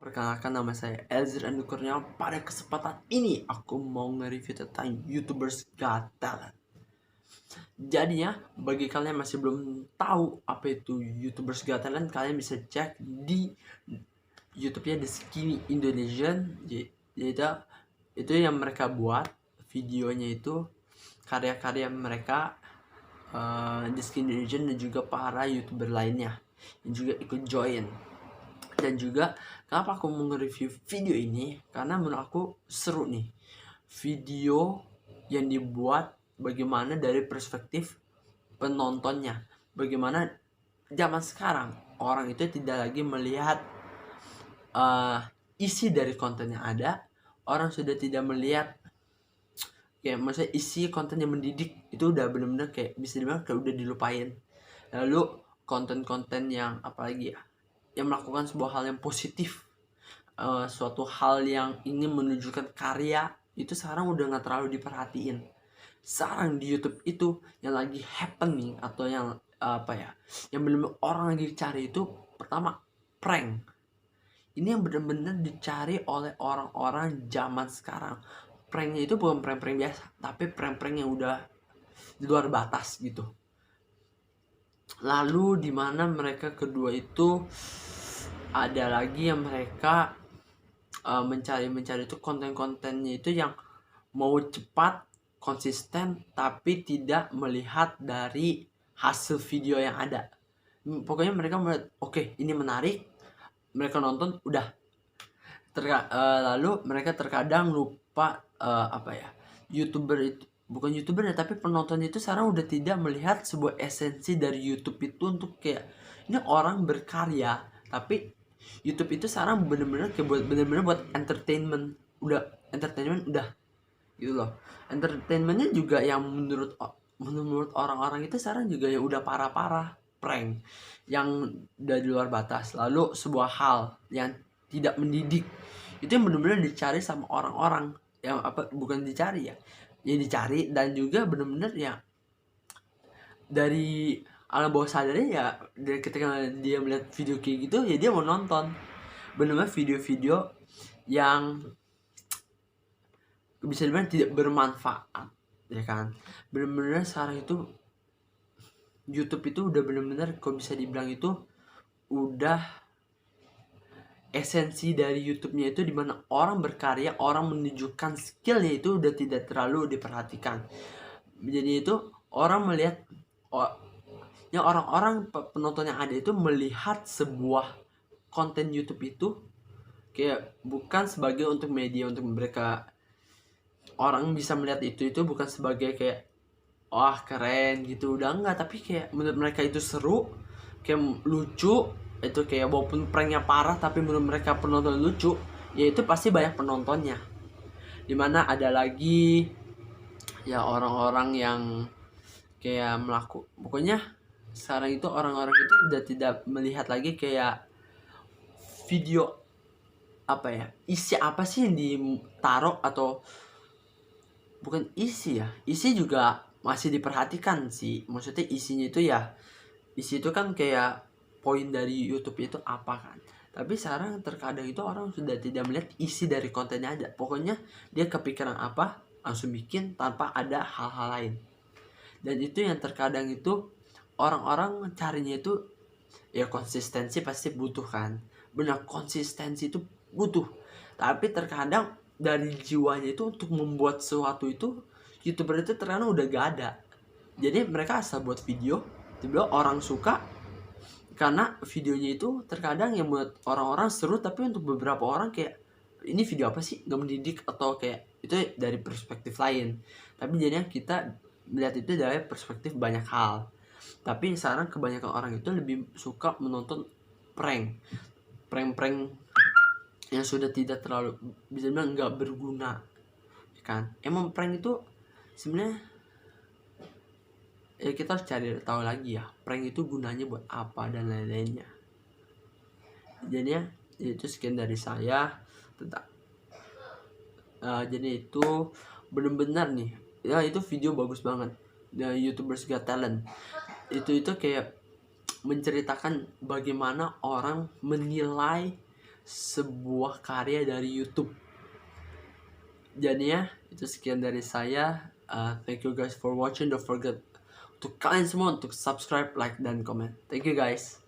Perkenalkan, nama saya Elzer Andi Kurniawan. Pada kesempatan ini aku mau nge-review tentang YouTubers Got Talent. Jadinya bagi kalian yang masih belum tahu apa itu YouTubers Got Talent, kalian bisa cek di YouTube-nya The Skinny Indonesian. Yaitu itu yang mereka buat videonya, itu karya-karya mereka, The Skinny Indonesian dan juga para YouTuber lainnya yang juga ikut join. Dan juga kenapa aku mau nge-review video ini, karena menurut aku seru nih video yang dibuat, bagaimana dari perspektif penontonnya, bagaimana zaman sekarang orang itu tidak lagi melihat isi dari konten yang ada. Orang sudah tidak melihat kayak maksudnya isi konten yang mendidik, itu udah bener-bener kayak bisa dibilang kayak udah dilupain. Lalu konten-konten yang apalagi ya, yang melakukan sebuah hal yang positif, suatu hal yang ingin menunjukkan karya, itu sekarang udah nggak terlalu diperhatiin. Sekarang di YouTube itu yang lagi happening atau yang yang benar-benar orang lagi cari itu, pertama, prank. Ini yang benar-benar dicari oleh orang-orang zaman sekarang. Pranknya itu bukan prank-prank biasa, tapi prank-prank yang udah di luar batas gitu. Lalu di mana mereka kedua itu ada lagi yang mereka mencari itu konten-kontennya itu yang mau cepat, konsisten, tapi tidak melihat dari hasil video yang ada. Pokoknya mereka melihat, oke, ini menarik, mereka nonton, udah. Lalu mereka terkadang lupa YouTuber itu bukan YouTuber ya, tapi penonton itu sekarang udah tidak melihat sebuah esensi dari YouTube itu untuk kayak ini orang berkarya, tapi YouTube itu sekarang bener-bener kayak bener-bener buat entertainment, udah gitu loh. Entertainmentnya juga yang menurut orang-orang itu sekarang juga ya udah parah-parah prank yang udah di luar batas. Lalu sebuah hal yang tidak mendidik, itu yang bener-bener dicari sama orang-orang, yang bukan dicari ya dicari, dan juga bener-bener ya dari alam bawah sadarnya ya, dari ketika dia melihat video kayak gitu ya dia mau nonton benar-benar video-video yang bisa dibilang tidak bermanfaat, ya kan. Benar-benar sekarang itu YouTube itu udah benar-benar, kalau bisa dibilang itu udah esensi dari YouTube-nya itu, dimana orang berkarya, orang menunjukkan skillnya itu udah tidak terlalu diperhatikan. Jadi itu orang melihat, yang orang-orang penonton yang ada itu melihat sebuah konten YouTube itu kayak bukan sebagai untuk media untuk mereka. Orang bisa melihat itu bukan sebagai kayak wah keren gitu, udah enggak, tapi kayak menurut mereka itu seru, kayak lucu. Itu kayak walaupun pranknya parah, tapi menurut mereka penonton lucu, ya itu pasti banyak penontonnya. Dimana ada lagi ya orang-orang yang kayak pokoknya sekarang itu orang-orang itu udah tidak melihat lagi kayak video isi apa sih yang ditaruh, atau bukan isi ya, isi juga masih diperhatikan sih. Maksudnya isinya itu ya, isi itu kan kayak poin dari YouTube itu apa kan. Tapi sekarang terkadang itu orang sudah tidak melihat isi dari kontennya aja. Pokoknya dia kepikiran apa langsung bikin tanpa ada hal-hal lain. Dan itu yang terkadang itu orang-orang carinya itu ya konsistensi pasti butuh kan. Benar, konsistensi itu butuh. Tapi terkadang dari jiwanya itu untuk membuat sesuatu itu, YouTuber itu terkadang udah gak ada. Jadi mereka asal buat video, tiba-tiba orang suka karena videonya itu terkadang yang buat orang-orang seru, tapi untuk beberapa orang kayak ini video apa sih, gak mendidik, atau kayak itu dari perspektif lain. Tapi jadinya kita melihat itu dari perspektif banyak hal. Tapi sekarang kebanyakan orang itu lebih suka menonton prank yang sudah tidak terlalu, bisa bilang nggak berguna, kan. Emang prank itu sebenarnya ya kita harus cari tahu lagi ya, prank itu gunanya buat apa dan lain-lainnya. Jadinya itu sekian dari saya tentang jadi itu benar-benar nih ya, itu video bagus banget ya, YouTubers Got Talent. Itu kayak menceritakan bagaimana orang menilai sebuah karya dari YouTube. Jadinya itu sekian dari saya. Thank you guys for watching. Don't forget untuk kalian semua untuk subscribe, like, dan komen. Thank you guys.